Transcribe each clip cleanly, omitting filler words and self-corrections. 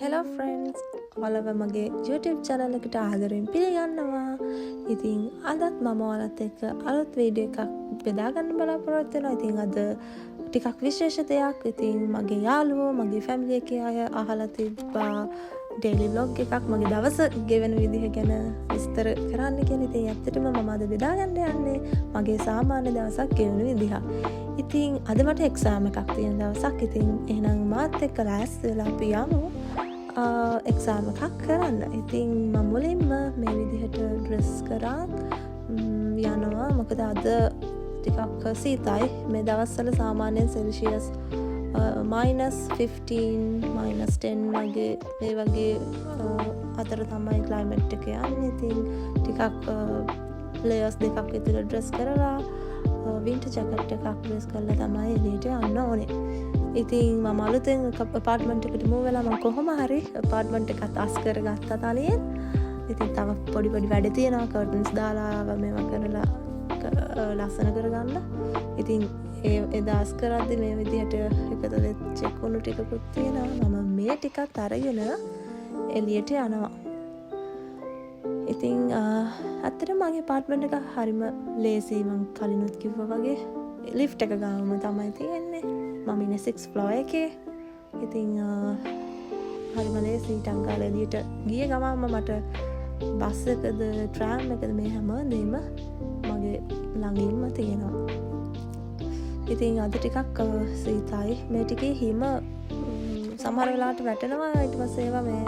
Hello friends, ඔයාලව මගේ YouTube channel එකට ආදරෙන් පිළිගන්නවා. ඉතින් අදත් මම ඔයාලත් එක්ක අලුත් වීඩියෝ එකක් බෙදා ගන්න බලාපොරොත්තු වෙනවා. ඉතින් අද ටිකක් විශේෂ දෙයක්. ඉතින් මගේ යාළුවෝ, මගේ family එකේ අය අහලා තිබ්බා daily vlog එකක් මගේ දවස ගෙවන විදිහ ගැන විස්තර කරන්න කියලා. ඉතින් ඇත්තටම මම අද බෙදා ගන්න යන්නේ මගේ සාමාන්‍ය දවසක් ගෙවන විදිහ. ඉතින් අද මට exam එකක් තියෙන දවසක්. ඉතින් එහෙනම් මාත් එක්ක ලෑස්ති වෙලා අපි යමු එක්සාම එකක් කරන්න. ඉතින් මම මුලින්ම මේ විදිහට ඩ්‍රෙස් කරා යනවා. මොකද අද ටිකක් සීතයි. මේ දවස්වල සාමාන්‍යයෙන් සෙල්සියස් -15 -10 වගේ මේ වගේ අතර තමයි ක්ලයිමේට් එක යන්නේ. ඉතින් ටිකක් ලේයර්ස් දෙකක් විතර ඩ්‍රෙස් කරලා වින්ටර් ජැකට් එකක් ඩ්‍රෙස් කරලා තමයි එළියට යන්න ඕනේ. ඉතින් මම අලුතෙන් අපාර්ට්මන්ට් එකට මූව් වෙලා මම කොහොම හරි අපාර්ට්මන්ට් එකත් අස් කරගත්තා තනියෙන්. ඉතින් තව පොඩි වැඩ තියෙනවා. කර්ටන්ස් දාලා මේවා කරලා ලස්සන කරගන්න. ඉතින් එදා අස් කරද්දි මේ විදිහට එකතු වෙච්ච කුණු ටිකකුත් තියෙනවා. මම මේ ටිකත් අරගෙන එළියට යනවා. ඉතින් ඇත්තටම මගේ අපාර්ට්මන්ට් එක හරිම ලේසි. මම කලිනුත් කිව්වා වගේ ලිෆ්ට් එක ගාවම තමයි තියෙන්නේ. මම ඉන්නේ 6th floor එකේ. ඉතින් හරිම ලේසි. ටංගාල එළියට ගිය ගමන්ම මට බස් එකද ට්‍රෑම් එකද මේ හැමදේම මගේ ළඟින්ම තියෙනවා. ඉතින් අද ටිකක් සීතයි. මේ ටිකේ හිම සමහර වෙලාවට වැටෙනවා. ඊට පස්සේ ඒවා මේ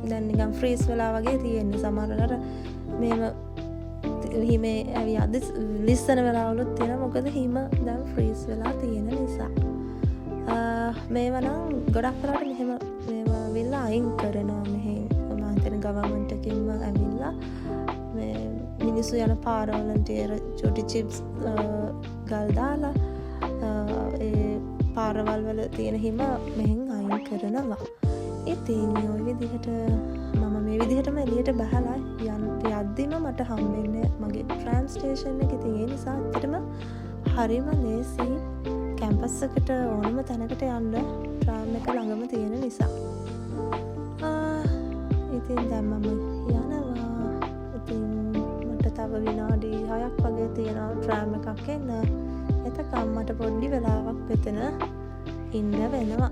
දැන් නිකන් ෆ්‍රීස් වෙලා වගේ තියෙන්නේ. සමහර වෙලාවට මේව හිමේ ඇවිත් ලිස්සන වෙලාවලුත් තියෙනවා. මොකද හිම දැන් ෆ්‍රීස් වෙලා තියෙන නිසා. මේවා නම් ගොඩක් වෙලාවට මෙහෙම මේවා විල්ලා අයින් කරනවා. මෙහෙන් මම හිතන ගවර්න්මන්ට් එකකින්ම ඇවිල්ලා මේ මිනිස්සු යන පාරවලට චොටි චිප්ස් ගල් දාලා ඒ පාරවල් වල තියෙන හිම මෙහෙන් අයින් කරනවා. ඉතින් ওই විදිහට මම මේ විදිහටම එළියට බහලා යද්දිම මට හම්බෙන්නේ මගේ ට්‍රෑම් ස්ටේෂන් එක. ඉතින් ඒ නිසා ඇත්තටම හරිම ලේසි කැම්පස් එකට ඕනම තැනකට යන්න ට්‍රෑම් එක ළඟම තියෙන නිසා. ඉතින් දැන් මම යනවා. ඉතින් මට තව විනාඩි 6ක් වගේ තියෙනවා ට්‍රෑම් එකක් එන්න. එතකම් මට පොඩි වෙලාවක් මෙතන ඉන්න වෙනවා.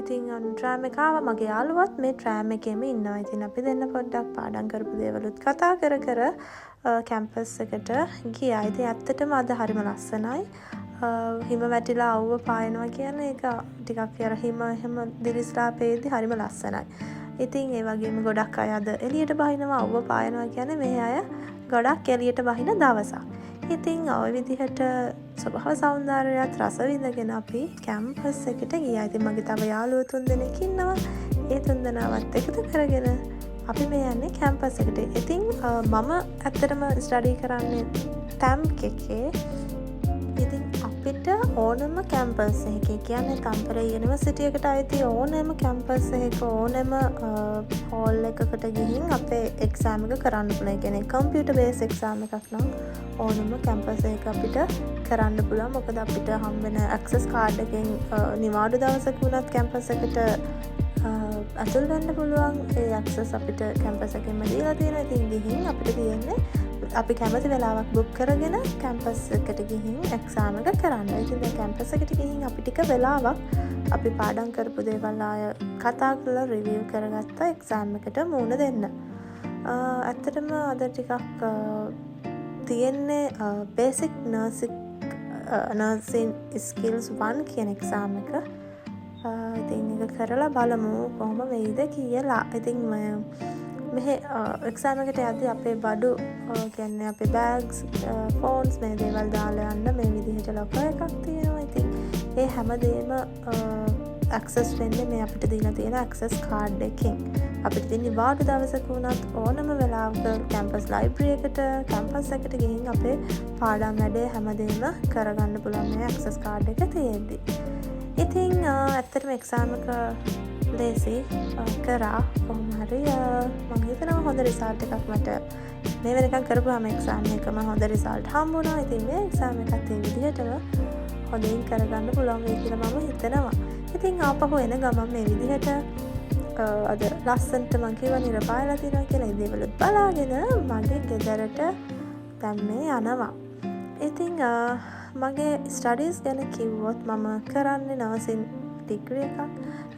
ඉතින් ට්‍රෑම් එක ආවා. මගේ යාළුවත් මේ ට්‍රෑම් එකේම ඉන්නවා. ඉතින් අපි දෙන්න පොඩ්ඩක් පාඩම් කරපු දේවලුත් කතා කර කැම්පස් එකට ගියා. ඉතින් ඇත්තටම අද හරිම ලස්සනයි. හිම වැටිලා අවුව පායනවා කියන්නේ ඒක ටිකක් අර හිම එහෙම දිලිස්ලා පේද්දි හරිම ලස්සනයි. ඉතින් ඒ වගේම ගොඩක් අය අද එළියට බහිනවා. අවුව පායනවා කියන්නේ මේ අය ගොඩක් එළියට බහින දවසක්. ඉතින් ওই විදිහට ස්වභාව සෞන්දර්යයත් රස විඳගෙන අපි කැම්පස් එකට ගියා. ඉතින් මගේ තව යාළුවෝ 3 දෙනෙක් ඉන්නවා. ඒ 3 දෙනාවත් එකතු කරගෙන අපි මේ යන්නේ කැම්පස් එකට. ඉතින් මම ඇත්තටම ස්ටඩි කරන්නේ ටැම්ප් එකේ. ඉතින් අපිට ඕනම කැම්පස් එකේ කියන්නේ කම්පරේ යුනිවර්සිටි එකට අයිති ඕනම කැම්පස් එකක ඕනම හෝල් එකකට ගිහින් අපේ එක්සෑම් එක කරන්න පුළුවන්. කියන්නේ කම්පියුටර් බේස් එක්සෑම් එකක් නම් ඕනම කැම්පස් එකක අපිට කරන්න පුළුවන්. මොකද අපිට හම්බෙන ඇක්සස් කාඩ් එකෙන් නිවාඩු දවසක වුණත් කැම්පස් එකට ඇතුල් වෙන්න පුළුවන්. ඒ ඇක්සස් අපිට කැම්පස් එකෙන්ම දීලා තියෙනවා. ඉතින් ගිහින් අපිට තියෙන්නේ අපි කැමති වෙලාවක් බුක් කරගෙන කැම්පස් එකට ගිහින් එක්සෑම් එක කරන්න. ඉතින් දැන් කැම්පස් එකට ගිහින් අපි ටික වෙලාවක් අපි පාඩම් කරපු දේවල් ආය කතා කරලා රිවිව් කරගත්තා එක්සෑම් එකට මුහුණ දෙන්න. ඇත්තටම අද ටිකක් තියෙන්නේ බේසික් නර්සින් ස්කිල්ස් 1 කියන එක්සෑම් එක. ඉතින් ඒක කරලා බලමු කොහොම වෙයිද කියලා. ඉතින් මෙහෙ එක්සෑම් එකට යද්දී අපේ බඩු කියන්නේ අපේ බෑග්ස් ෆෝන්ස් මේ දේවල් දාලා යන්න මේ විදිහට ලොකර් එකක් තියෙනවා. ඉතින් ඒ හැමදේම ඇක්සස් වෙන්නේ මේ අපිට දීලා තියෙන ඇක්සස් කාඩ් එකෙන්. අපිට තියෙන නිවාඩු දවසක වුණත් ඕනම වෙලාවක කැම්පස් ලයිබ්‍රරි එකට කැම්පස් එකට ගිහින් අපේ පාඩම් වැඩේ හැමදේම කරගන්න පුළුවන් මේ ඇක්සස් කාඩ් එක තියෙද්දි. ඉතින් ඇත්තටම එක්සෑම් එක ලේසි කරා කොහොම හරි මම හිතනවා හොඳ රිසල්ට් එකක් මට මේ වෙනකන් කරපුවාම එක්සාම් එකම හොඳ රිසල්ට් හම්බුණා. ඉතින් මේ එක්සාම් එකත් ඒ විදිහටම හොඳින් කරගන්න පුළුවන් වෙයි කියලා මම හිතනවා. ඉතින් ආපහු එන ගමන් මේ විදිහට අද ලස්සන්ට මං කිව්වා නිර පායලා තියෙනවා කියලා. ඒ දේවලුත් බලාගෙන මගේ ගෙදරට දැන් මේ යනවා. ඉතින් මගේ ස්ටඩීස් ගැන කිව්වොත් මම කරන්නේ නර්සින් ඩිග්‍රී එකක්.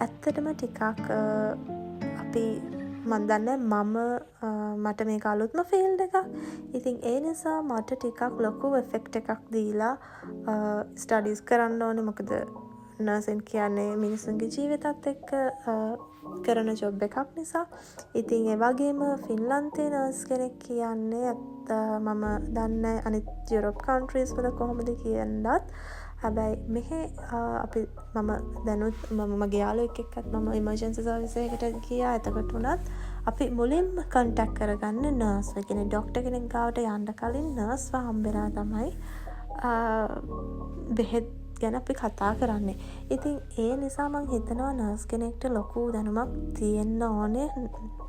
ඇත්තටම ටිකක් අපි මන් දන්නේ මට මේක අලුත්ම ෆීල්ඩ් එකක්. ඉතින් ඒ නිසා මට ටිකක් ලොකු එෆෙක්ට් එකක් දීලා ස්ටඩීස් කරන්න ඕනේ. මොකද නර්සින් කියන්නේ මිනිස්සුන්ගේ ජීවිතත් එක්ක කරන ජොබ් එකක් නිසා. ඉතින් ඒ වගේම ෆින්ලන්තේ නර්ස් කෙනෙක් කියන්නේ මම දන්නේ අනිත් යුරෝප් කන්ට්‍රීස් වල කොහොමද කියන්නත්. හැබැයි මෙහෙ මම දැනුත් මගේ යාළුවෙක් එක්කත් මම ඉමර්ජන්සි සර්විස් එකකට ගියා. එතකොට උනත් අපි මුලින්ම කන්ටැක්ට් කරගන්න නර්ස් ව කියන්නේ ડોක්ටර් කෙනෙක් ගාවට යන්න කලින් නර්ස් ව හම්බෙලා තමයි බෙහෙත් ගැන අපි කතා කරන්නේ. ඉතින් ඒ නිසා මං හිතනවා නර්ස් කෙනෙක්ට ලොකු දැනුමක් තියෙන්න ඕනේ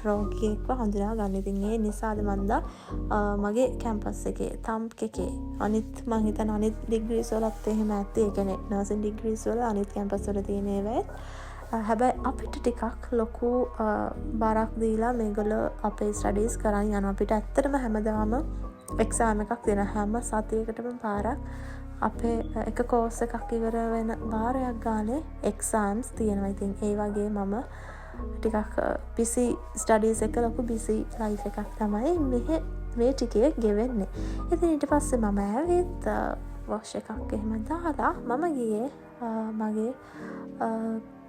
රෝගියෙක්ව හඳුනා ගන්න. ඉතින් ඒ නිසාද මන්දා මගේ කැම්පස් එකේ තම්ප් එකේ අනිත් මං හිතන අනිත් ඩිග්‍රීස් වලත් එහෙම ඇත්තේ. ඒ කියන්නේ නර්සින් ඩිග්‍රීස් වල අනිත් කැම්පස් වල තියෙන ඒවා. හැබැයි අපිට ටිකක් ලොකු බරක් දීලා මේගොල්ලෝ අපේ ස්ටඩීස් කරන් යනවා. අපිට ඇත්තටම හැමදාම එක්සාම් එකක් දෙන හැම සතියකටම පාරක් අපේ එක කෝස් එකක් ඉවර වෙන වාරයක් ගානේ එක්සාම්ස් තියෙනවා. ඉතින් ඒ වගේ මම ටිකක් බිසි ස්ටඩීස් එක ලොකු බිසි ලයිෆ් එකක් තමයි මේ ටිකේ ගෙවෙන්නේ. ඉතින් ඊට පස්සේ මම ඇවිත් වොෂ් එකක් එහෙම දාලා මම ගියේ මගේ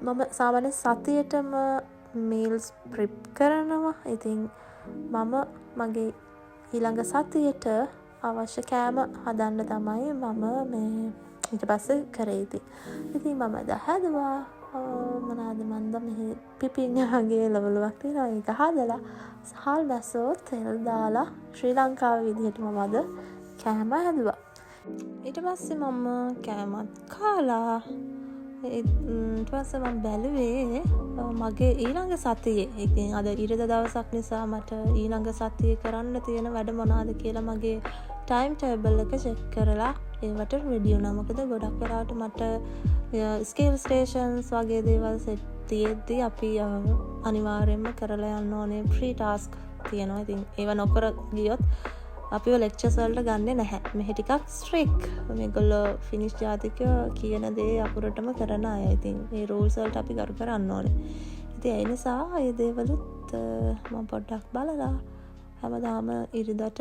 මම සාමාන්‍ය සතියටම මීල්ස් ප්‍රිප් කරනවා. ඉතින් මම මගේ ඊළඟ සතියට අවශ්‍ය කෑම හදන්න තමයි මම මේ ඊට පස්සේ කරේ. ඉතින් මම හැදුවා මොනවාද මන්ද මෙහි පිපිඤ්ඤා වගේ ලවලුවක් තියෙනවා. ඒක හදලා සහල් බැසෝ තෙල් දාලා ශ්‍රී ලංකාවේ විදිහට මම අද කෑම හැදුවා. ඊට පස්සේ මම කෑමත් කාලා ඊට පස්සේ මම බැලුවේ මගේ ඊළඟ සතියේ. ඉතින් අද ඉරිද දවසක් නිසා මට ඊළඟ සතියේ කරන්න තියෙන වැඩ මොනවාද කියලා මගේ ටයිම් ටේබල් එක චෙක් කරලා ඒවට රෙඩි වුණා. මොකද ගොඩක් වෙලාවට මට ස්කිල් ස්ටේෂන්ස් වගේ දේවල් සෙට් තියෙද්දි අපි අනිවාර්යයෙන්ම කරලා යන්න ඕනේ ප්‍රී ටාස්ක් තියෙනවා. ඉතින් ඒව නොකර ගියොත් අපිව ලෙක්චර්ස් වලට ගන්නෙ නැහැ. මෙහෙ ටිකක් ස්ට්‍රික්. මේගොල්ලෝ ෆිනිෂ් ජාතිකයෝ කියන දේ අකුරටම කරන අය. ඉතින් මේ රූල්ස් වලට අපි ගරු කරන්න ඕනේ. ඉතින් ඒ නිසා ඒ දේවලුත් මම පොඩ්ඩක් බලලා හැමදාම ඉරිදට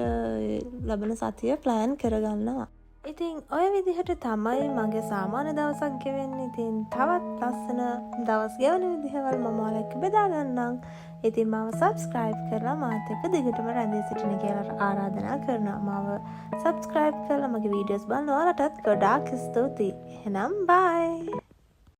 ලබන සතිය ප්ලෑන් කරගන්නවා. ඉතින් ඔය විදිහට තමයි මගේ සාමාන්‍ය දවසක් ගෙවෙන්නේ. ඉතින් තවත් ලස්සන දවස් ගෙවන විදිහවල් මම ඔයාලට එක්ක බෙදා ගන්නම්. ඉතින් මාව සබ්ස්ක්‍රයිබ් කරලා මාත් එක්ක දිගටම රැඳී සිටින්න කියලා ආරාධනා කරනවා. මාව සබ්ස්ක්‍රයිබ් කරලා මගේ වීඩියෝස් බලන ඔයාලටත් ගොඩාක් ස්තුතියි. එහෙනම් බයි.